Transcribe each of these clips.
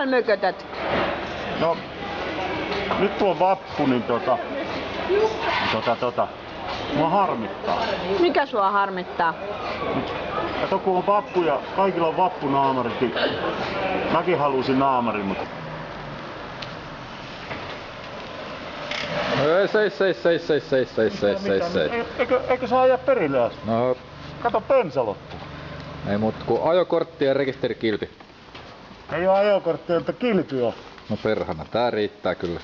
ihan mökötät? No, nyt tuo vappu, niin mua harmittaa. Mikä sua harmittaa? Kato, kun on vappu ja kaikilla on vappunaamarit, niin mäkin halusin naamarin, mutta... Seis. Eikö saa ajaa perille asti? No, Kato, bensa loppuu. ei muuta kuin ajokortti ja rekisterikilpi. Ei oo ajokorttia, mutta kilpi on. No perhana, tää riittää kyllä.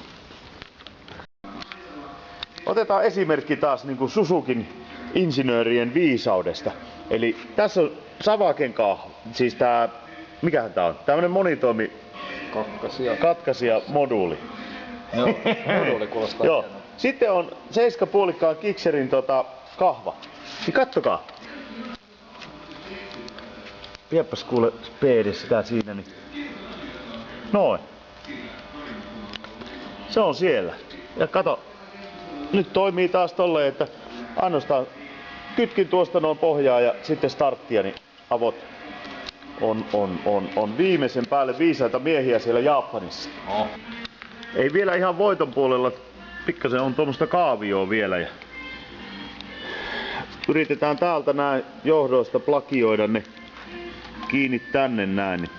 Otetaan esimerkki taas niin kuin Suzukin insinöörien viisaudesta. Eli tässä on Savaken kahva, siis tää, mikähän tää on? Tämmönen monitoimi katkaisija moduuli. Joo, moduuli kuulostaa. Joo. Sitten on 7,5 kikserin kahva. Niin kattokaa. Piepäs kuule speedissä tää siinä niin. Noin. Se on siellä. Ja kato. Nyt toimii taas tolleen, että ainoastaan kytkin tuosta noin pohjaa ja sitten starttia, niin avot on viimeisen päälle viisaita miehiä siellä Japanissa. No. Ei vielä ihan voiton puolella, pikkasen on tuommoista kaavioa vielä. Ja yritetään täältä näin johdoista plakioida ne kiinni tänne näin. Niin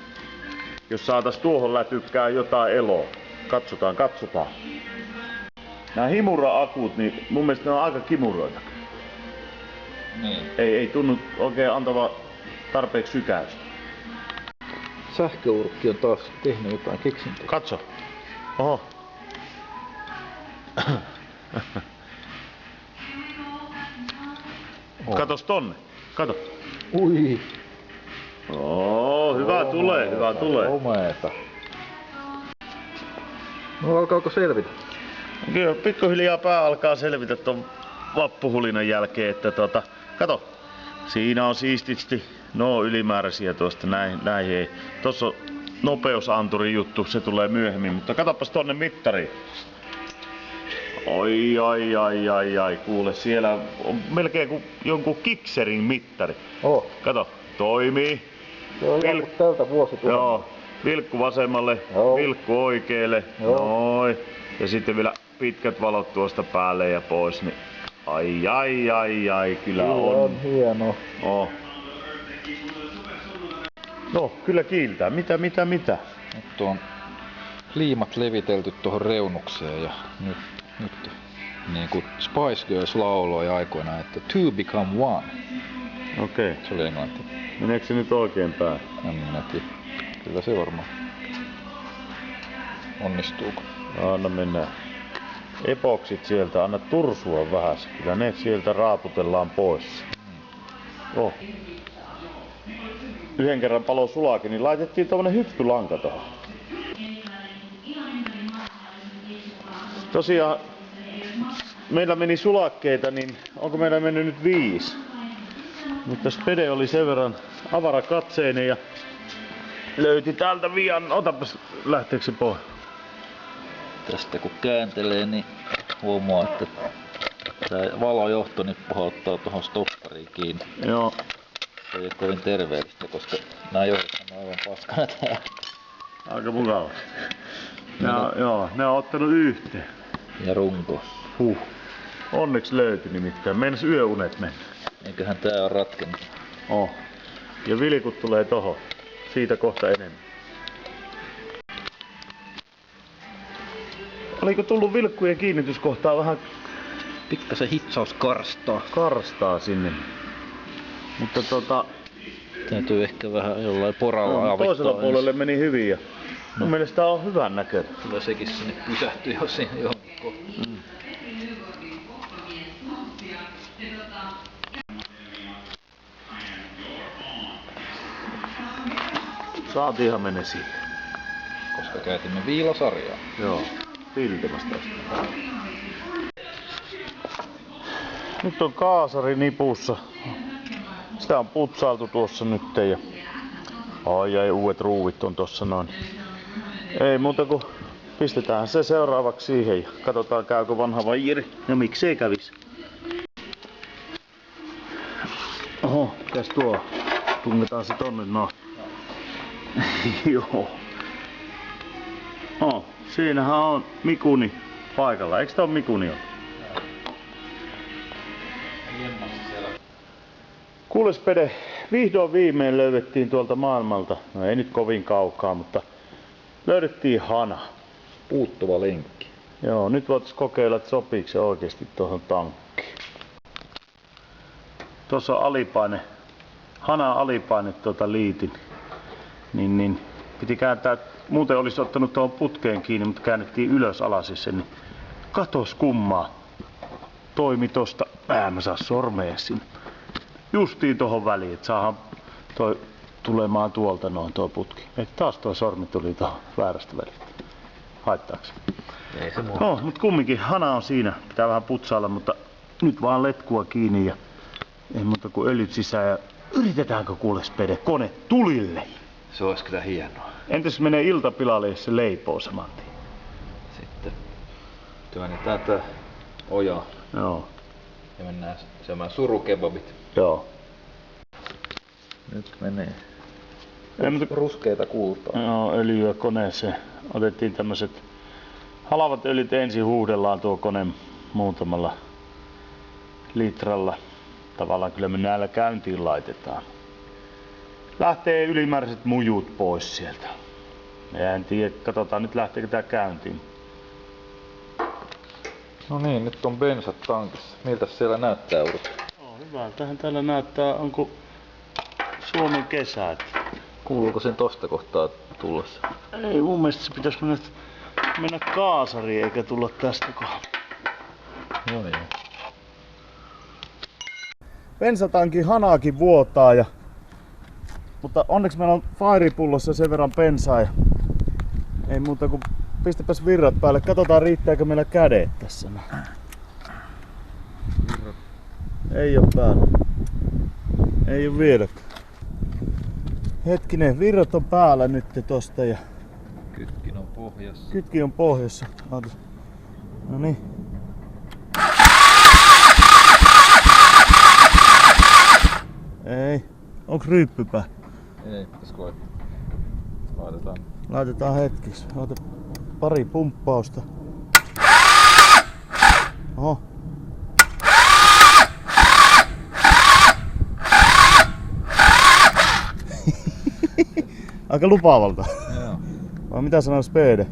jos saatais tuohon lätykkää jotain eloa. Katsotaan. Nämä Himura-akut, niin mun mielestä ne on aika kimuroita. Niin. Ei tunnu oikein antava tarpeeksi sykäystä. Sähköurkki on taas tehnyt jotain keksintöä. Katso. Oho. Katos tonne. Kato. Ui. Hyvä tulee. Omeeta. No alkaako selvitä? Kyllä pikkuhiljaa pää alkaa selvitä ton vappuhulinan jälkeen, että kato. Siinä on siististi ylimääräisiä tuosta näin ei. Tossa on nopeusanturi juttu, se tulee myöhemmin, mutta katsopas tonne mittariin. Ai, kuule siellä on melkein kuin jonkun kikserin mittari. Kato, toimii. Tältä vuosituhannelta. Joo, vilkku vasemmalle, vilkku oikealle. Noin. Ja sitten vielä pitkät valot tuosta päälle ja pois, niin ai, kyllä on. Hieno. No, kyllä kiiltää. Mitä? Nyt on liimat levitelty tuohon reunukseen ja nyt niin kuin Spice Girls lauloi aikoinaan, että two become one. Okei. Se oli englanti. Meneekö se nyt oikein päin? En minä tiedä. Kyllä se varmaan. Onnistuuko? Anna mennään. Epoksit sieltä, anna tursua vähän. Kyllä ne sieltä raaputellaan pois. Yhden kerran palo sulaakin, niin laitettiin tommonen hyppylanka tohon. Tosiaan meillä meni sulakkeita, niin onko meillä mennyt nyt 5? Mutta Spede oli sen verran avarakatseinen ja löyti täältä vian. Otapas, lähteekö se pois? Tästä kun kääntelee, niin huomaa, että tää valojohto nyt ottaa tuohon stoppariin kiinni. Joo. Se ei ole kovin terveellistä, koska nää johdot on aivan paskana täällä. Aika mukava. Ne on ottanut yhteen. Ja runko. Onneksi löytyi nimittäin. Meinas yöunet mennä. Eiköhän tää on ratkennut. Ja vilkut tulee tohon. Siitä kohta enemmän. Oliko tullut vilkkujen kiinnityskohtaa vähän Pikkasen hitsaus karstaa. karstaa sinne? Mutta Täytyy ehkä vähän jollain poralla avittaa. toisella puolelle meni hyvin ja mun mielestä on hyvän näköinen. Kyllä sekin sinne pysähtyi jo siinä johonkin kohtaan. Saatiinhan mene siitä. Koska käytimme viilasarjaa. Joo, piltemästä tästä. Nyt on kaasari nipussa. Sitä on putsailtu tuossa nyt ja ai uudet ruuvit on tossa noin. Ei muuta kuin pistetään se seuraavaksi siihen ja katsotaan käykö vanha vajiri. Ja miksei kävis. Oho, mitäs tuo? Tungetaan se tonne, no. Joo. Siinähän on Mikuni paikalla. Eikö tää ole Mikuni on? Kuules Pede, vihdoin viimein löydettiin tuolta maailmalta, no ei nyt kovin kaukaa, mutta löydettiin hana. Puuttuva linkki. Joo, nyt voitais kokeilla, että sopiiko se oikeesti tuohon tankkiin. Tuossa on alipaine, hana alipaine liitin. Niin piti kääntää, muuten olisi ottanut tuohon putkeen kiinni, mutta käännettiin ylös alas sen. Niin katos kummaa. Toimi tosta, mä saa sormea sinne. Justiin tohon väliin, että saadaan toi tulemaan tuolta noin tuo putki. Et taas tuo sormi tuli tuohon väärästä välistä. Haittaako? Ei se mua. No, mut kumminkin hana on siinä. Pitää vähän putsailla, mutta nyt vaan letkua kiinni ja ei muuta kuin öljyt sisään ja yritetäänkö kuules Pede kone tulille? Se olisi kyllä hienoa. Entäs menee iltapilalle, jos se leipoo saman tien? Sitten työnnetään tää oja Joo. ja mennään syömään surukebabit. Joo. Nyt menee Ei muuta ruskeita kultaa. Joo, öljyä koneeseen. Otettiin tämmöset halavat öljyt ensin, huuhdellaan tuo kone muutamalla litralla. Tavallaan kyllä me näillä käyntiin laitetaan. Lähtee ylimääräiset mujut pois sieltä. En tiedä, katsotaan nyt lähteekö tää käyntiin. No niin, nyt on bensat tankissa. Miltä siellä näyttää Urut? Hyvältähän täällä näyttää, onko Suomen kesät. Kuuluuko sen tosta kohtaa tullessa? Ei, mun mielestä se pitäisi mennä kaasariin eikä tulla tästä kohdasta. Joo. Bensatankin hanaakin vuotaa mutta onneksi meillä on fairipullossa sen verran bensaa ja ei muuta kuin pistäpäs virrat päälle. Katsotaan riittääkö meillä kädet tässä. Ei oo päällä. Ei oo vieläkään. Hetkinen, virrat on päällä nyt tosta ja Kytkin on pohjassa. kytki on pohjassa. No niin. Ei. Onks ryyppypää? Ei, pitäis koettaa. Laitetaan hetkeksi. Ota pari pumppausta. Oho. Aika lupaavalta. Joo. Vai mitä sanoo Spede?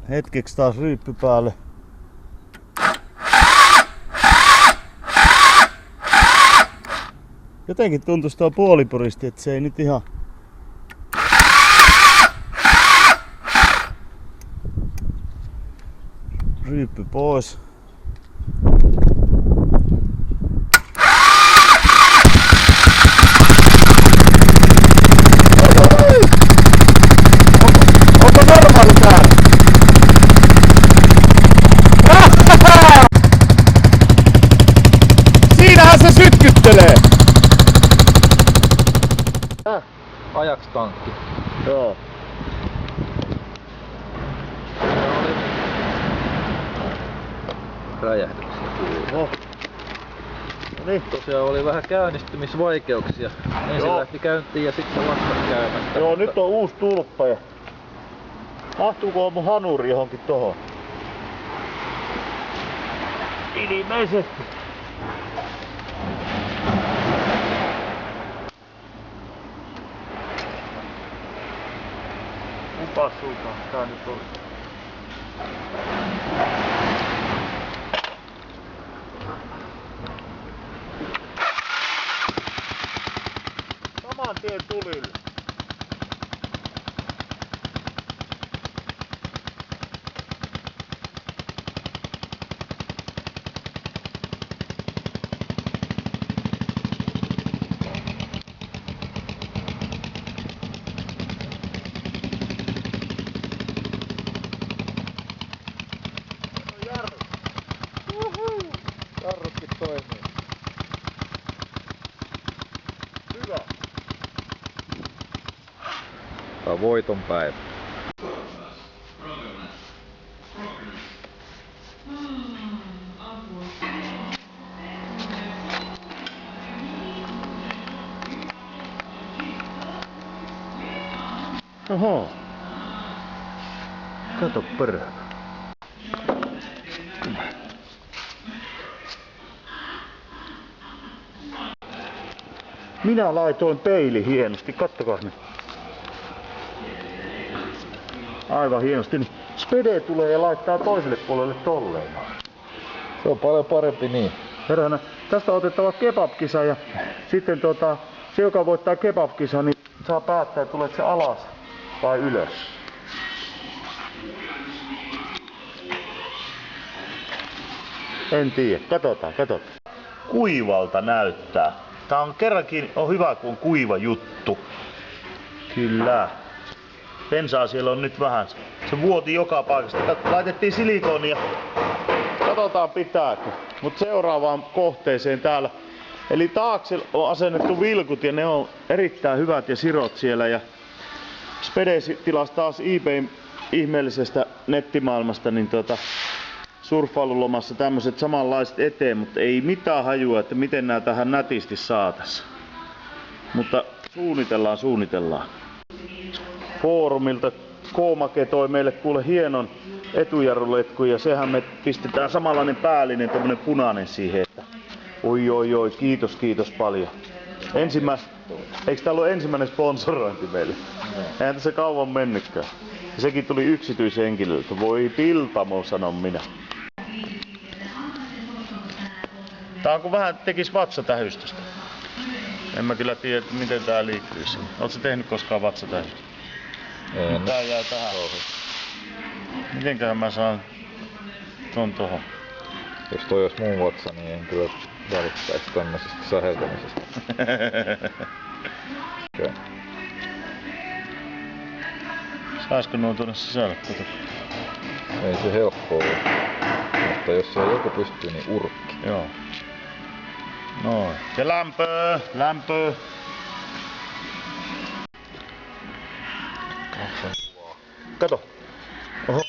Hetkeksi taas ryyppy päälle. Jotenkin tuntuisi tuo puolipuristi, että se ei nyt ihan... Ryyppy pois. Onko normaali täällä? Siinähän se sytkyttelee! Ajaks tankki. Joo. Räjähdyksiä kuuluu. Oho. No niin. Tosiaan oli vähän käynnistymisvaikeuksia. Ensin Joo. lähti käyntiin ja sitten vasta käymättä. Joo, nyt on uusi tulppa ja... Mahtuuko mun hanuri johonkin tohon? Ilmeisesti. Kupas sultaan tää nyt on? Saman tien tulille. Jarrutkin toimii. Hyvä. Tää on voiton päivä. Oho. Kato perä. Minä laitoin peili hienosti, kattokaa nyt. Aivan hienosti, niin spede tulee ja laittaa toiselle puolelle tolleen. Se on paljon parempi niin. Heränä, tästä on otettava kebab-kisa ja sitten se joka voittaa kebab-kisa, niin saa päättää, että tulet se alas vai ylös. En tiedä, katsotaan. Kuivalta näyttää. Tää on kerrankin hyvä, kun on kuiva juttu. Kyllä. Bensaa siellä on nyt vähän. Se vuoti joka paikasta. Laitettiin silikonia. Katsotaan pitääkö. Mut seuraavaan kohteeseen täällä. Eli taakse on asennettu vilkut ja ne on erittäin hyvät ja sirot siellä. Ja Spede tilasi taas eBayn ihmeellisestä nettimaailmasta niin surffailulomassa tämmöiset samanlaiset eteen, mutta ei mitään hajua, että miten nää tähän nätisti saatas. Mutta suunnitellaan. Foorumilta K-Make toi meille kuule hienon etujarruletku ja sehän me pistetään samanlainen päällinen, tämmönen punainen siihen, että oi, kiitos paljon. Eikö tää ollut ensimmäinen sponsorointi meille? Eihän tässä kauan mennytkään. Ja sekin tuli yksityishenkilöltä. Voi Piltamo, sanon minä. Tää on kun vähän tekis vatsatähystystä. En mä kyllä tiedä, että miten tää liiktyisi. Ootko sä tehnyt koskaan vatsatähystystä? En. Tää jää tähän. Mitenköhän mä saan ton tohon? Jos toi olisi mun vatsa, niin en kyllä välittäisi tämmöisestä säheltämisestä. Okay. Saisko nuo tuonne sisälle? Ei se helppoa ole. Mutta jos siellä joku pystyy, niin urkki. Joo. Noin. Ja lämpöö. Kato. Oho.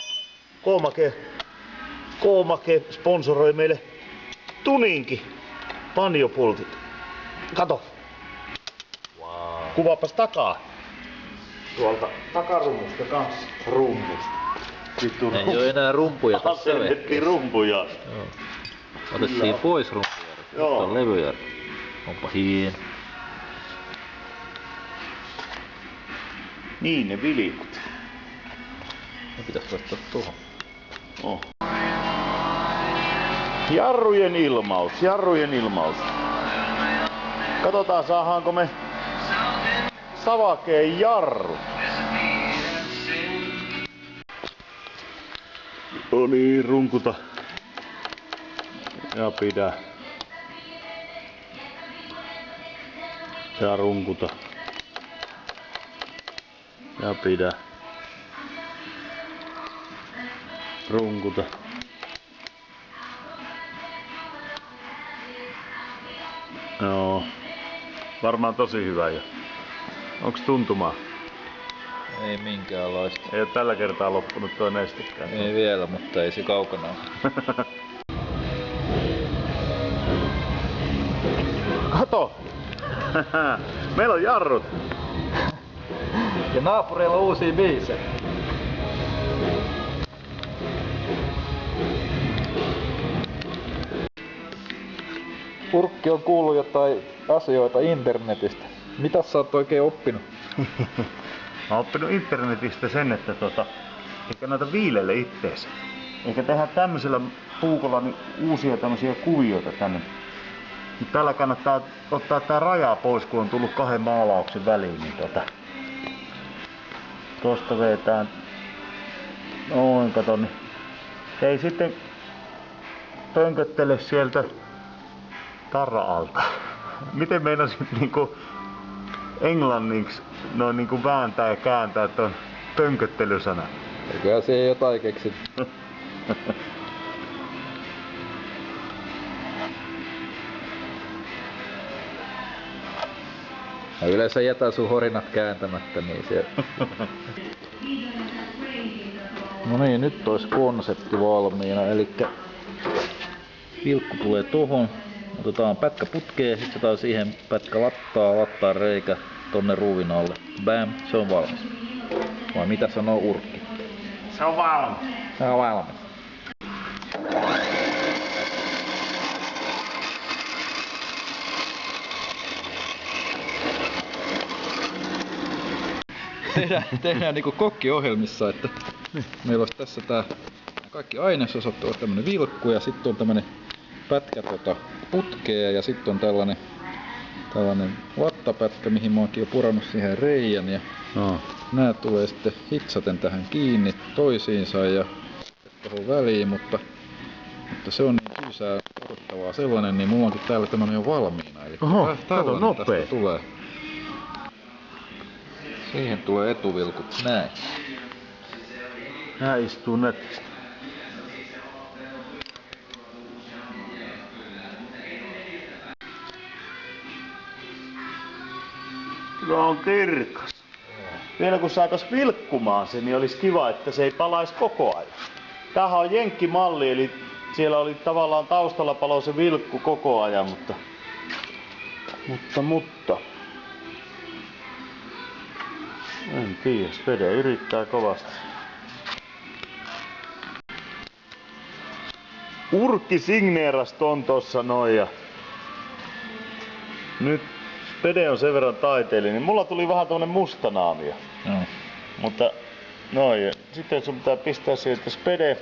K-Make sponsoroi meille Tuninki panjopultit. Kato. Wow. Kuvaapas takaa. Tuolta takarummusta kanssa. Rummusta. Ei oo enää rumpuja tässä asennettiin rumpuja. Joo. Otettiin pois rumpuja. Joo. Tää on levyjä. Onpa hieno. Niin ne vilikut. Ne pitäis laittaa tuohon. Oh. Jarrujen ilmaus. Katsotaan saadaanko me Savakeen jarru. No niin, runkuta. Ja pidä. Ja runkuta. Ja pidä. Runkuta. Joo. Varmaan tosi hyvä jo. Onks tuntumaa? Ei minkäänlaista. Ei oo tällä kertaa loppunut tuo nestekään. Ei vielä, mutta ei se kaukana ole. Kato! Meillä on jarrut! Ja naapureilla on uusia biisejä. Urkki on kuullut jotain asioita internetistä. Mitä sä oot oikein oppinut? Mä oon oppinut internetistä sen, että eikä näitä viilelle itteensä. Eikä tehdä tämmöisellä puukolla niin uusia tämmöisiä kuvioita tänne. Nyt täällä kannattaa ottaa tää raja pois, kun on tullut 2 maalauksen väliin. Niin tosta vetään. Noin, kato niin. Ei sitten pönköttele sieltä tarra-alta. Miten meinasin niinku englanniksi noin niinku vääntää ja kääntää ton pönköttelysana? Eiköhän siihen jotain keksit. Mä yleensä jätän sun horinat kääntämättä, niin siellä. No niin, nyt olisi konsepti valmiina, eli vilkku tulee tohon, otetaan pätkä putkeen, sit otetaan siihen pätkä lattaa reikä tonne ruuvin alle. Bam, se on valmis. Vai mitä sanoo Urkki? Se on valmis. Se on valmis. Tehdään niinku kokkiohjelmissa, että meillä olisi tässä tää kaikki ainesosat, on tämmönen vilkku ja sitten on tämmönen pätkä putkea ja sitten on tällainen vattapätkä, mihin mä oonkin jo purannut siihen reijän ja nää tulee sitten hitsaten tähän kiinni toisiinsa ja tuohon väliin, mutta se on niin kyysää odottavaa sellainen, niin mulla onkin täällä tämmönen jo valmiina. Eli kato nopee. tästä tulee. Siihen tulee etuvilkut näin. Nää istuu netisti. Kyllä on kirkas. Vielä kun saatais vilkkumaan se, niin olisi kiva, että se ei palaisi koko ajan. Tämähän on jenkkimalli, eli siellä oli tavallaan taustalla palo se vilkku koko ajan, mutta. En tiedä, Spede yrittää kovasti. Urkki signeeras ton tossa noin ja nyt Spede on sen verran taiteellinen, niin mulla tuli vähän tommonen mustanaamio. Mutta noin, ja sitten sun pitää pistää siihen, että Spede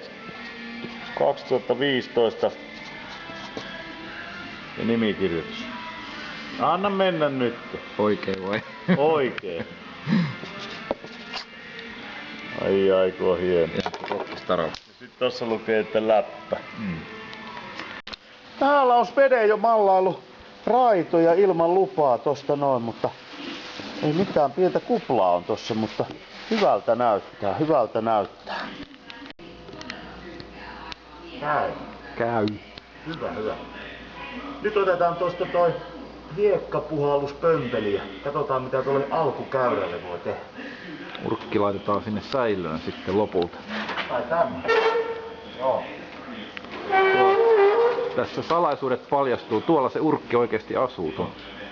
2015 ja nimikirjoitus. Anna mennä nyt. Oikein vai? Oikein. Ai kun on hieno. Sitten tossa lukee, että läppä. Täällä on Spede jo mallailu raitoja ilman lupaa tosta noin, mutta ei mitään, pientä kuplaa on tossa, mutta hyvältä näyttää. Käy. Hyvä. Nyt otetaan tosta toi hiekkapuhalluspömpeli ja katsotaan mitä tuolle alkukäyrälle voi tehdä. Urkki laitetaan sinne säilöön sitten lopulta. Tai tänne. Joo. Tässä salaisuudet paljastuu. Tuolla se urkki oikeasti asuu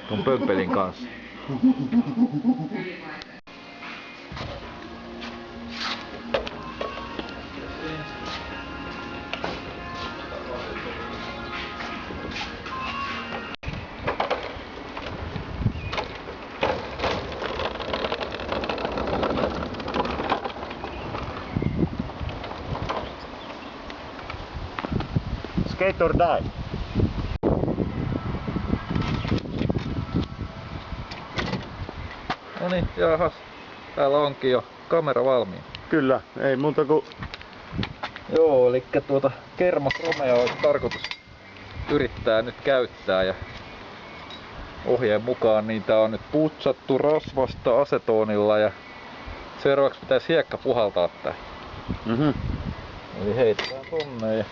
ton pömpelin kanssa. Skate or die. Noniin, jahas. Täällä onkin jo kamera valmiina. Kyllä, ei muuta kuin... Joo, eli kermakromea on tarkoitus yrittää nyt käyttää ja ohjeen mukaan niitä on nyt putsattu rasvasta asetonilla ja seuraavaksi pitäisi hiekka puhaltaa tää. Eli heitetään tonne ja...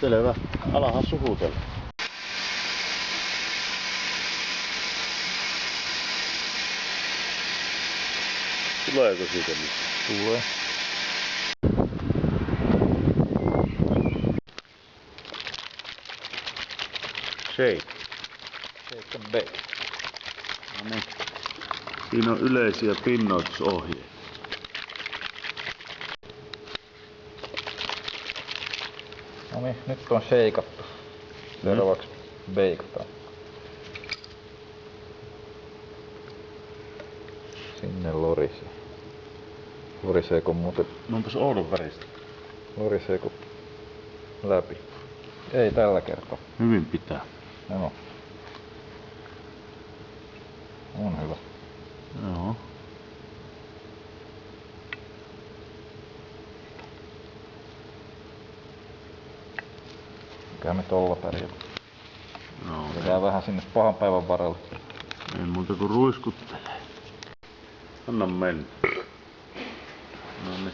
Selvä. Alahan suhutella. Tuleeko siitä mitään? Tulee. Shake. Shake and bake. No niin. Siinä on yleisiä pinnoitusohjeita. No niin, nyt on sheikattu. Seuraavaksi beikataan. Sinne lorisee. Loriseeko muuten... No onpas oudon väristä. Loriseeko läpi? Ei tällä kertaa. Hyvin pitää. Joo. On hyvä. Joo. Mikä me tolla pärjää? No, Jää vähän sinne pahan päivän varalle. ei muuta kuin ruiskuttelee. Anna mennä. No niin.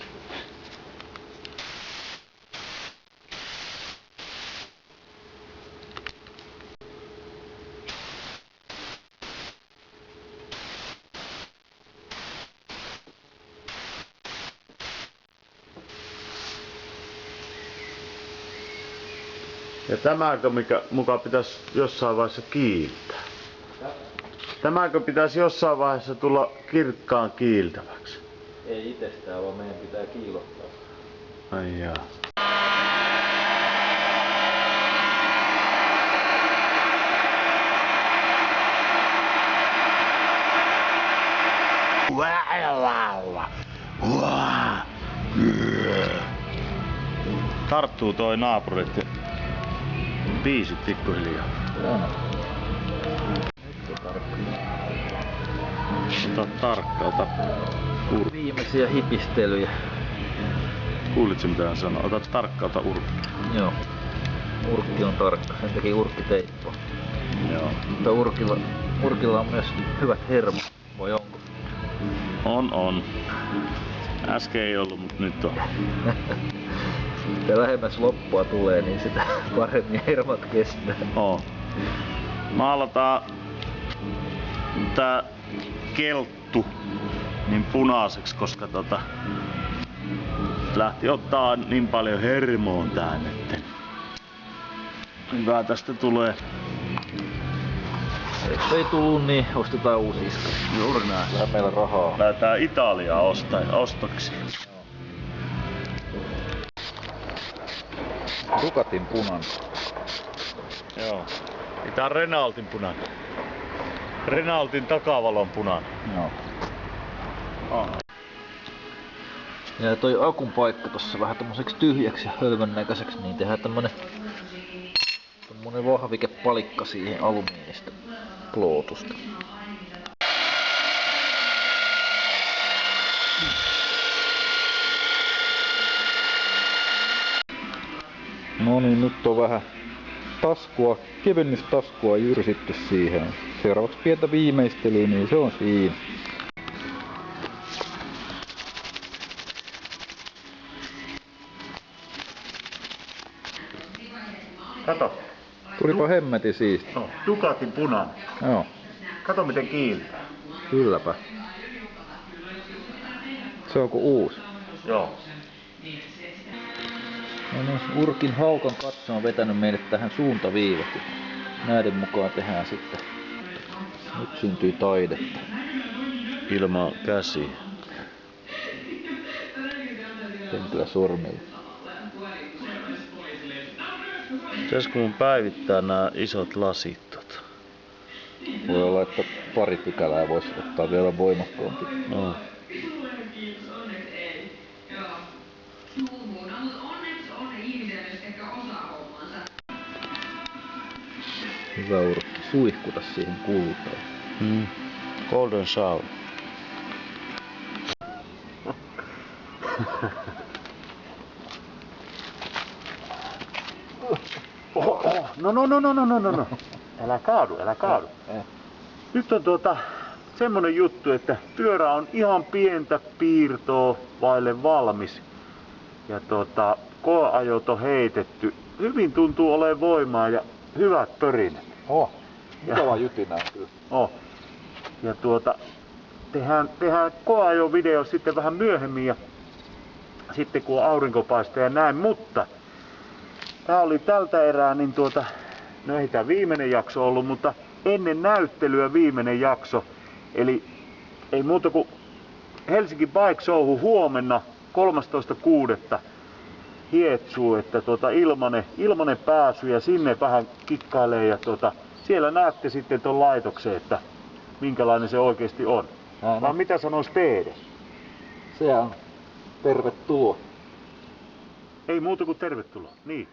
Ja tämäkö mikä muka pitäisi jossain vaiheessa kiiltää? Tämäkö pitäisi jossain vaiheessa tulla kirkkaan kiiltäväksi? Ei itsestään, vaan meidän pitää kiillottaa. Ai jaa. Tarttuu toi naapurit biisit pikkuhiljaa. Ota tarkka, ota Viimeisiä hipistelyjä. Kuulitko mitä hän sanoi? Ota tarkka, ota urkki. Joo. Urkki on tarkka, sen teki urkkiteippo. Joo. Mutta urkilla on myös hyvät hermot, vai onko? On. Äsken ei ollut, mut nyt on. Mitä lähemmäs loppua tulee, niin sitä paremmin hermot kestää. Oo. Maalataan tää kelttu niin punaiseksi, koska lähti ottaa niin paljon hermoon tää nyt. Hyvä tästä tulee. Jos ei tullut, niin ostetaan uusi iska. Juuri näin. Kyllä meillä rahaa. Lähdetään Italiaan ostoksi. Ducatin punan. Joo. Tää on Renaultin punainen. Renaultin takavalon punainen. Joo. Oh. Ja toi akun paikka tossa vähän tommoseksi tyhjäksi ja hölmön näköiseksi, niin tehdään tommonen vahvikepalikka siihen alumiinista plootusta. No niin, nyt on vähän kevennystaskua jyrsitty siihen. Seuraavaksi pientä viimeistelyä, niin se on siinä. Kato. Tulipa hemmetin siisti. No, Ducatin punainen. Joo, Kato miten kiiltää. kylläpä. Se onko uusi? Joo. No niin, Urkin haukan katso on vetänyt meille tähän suuntaviivat. Näiden mukaan tehdään sitten. Nyt syntyy taidetta. Ilman käsi. Pentyä sormilla. Pitäisikö mun päivittää nämä isot lasit? Voi olla, että pari pykälää voisi ottaa vielä voimakkaampi. No. Hyvä Urkki, suihkuta siihen kultaan. Golden shower. No. Älä kaadu. Nyt on semmonen juttu, että pyörä on ihan pientä piirtoa vaille valmis. Ja koeajot on heitetty. Hyvin tuntuu olevan voimaa ja hyvät pörinät. Mukava jytinä kyllä. Ja tehdään koeajovideo sitten vähän myöhemmin ja sitten kun on aurinko paistaa ja näin, mutta tää oli tältä erää, niin no ei tää viimeinen jakso ollut, mutta ennen näyttelyä viimeinen jakso. Eli ei muuta kuin Helsinki Bike Show huomenna 13.6. Hietsuu, että ilmanen pääsy ja sinne vähän kikkailee ja siellä näette sitten ton laitoksen, että minkälainen se oikeesti on. Vai mitä sanois Pede? Se on tervetuloa. Ei muuta kuin tervetuloa. Niin.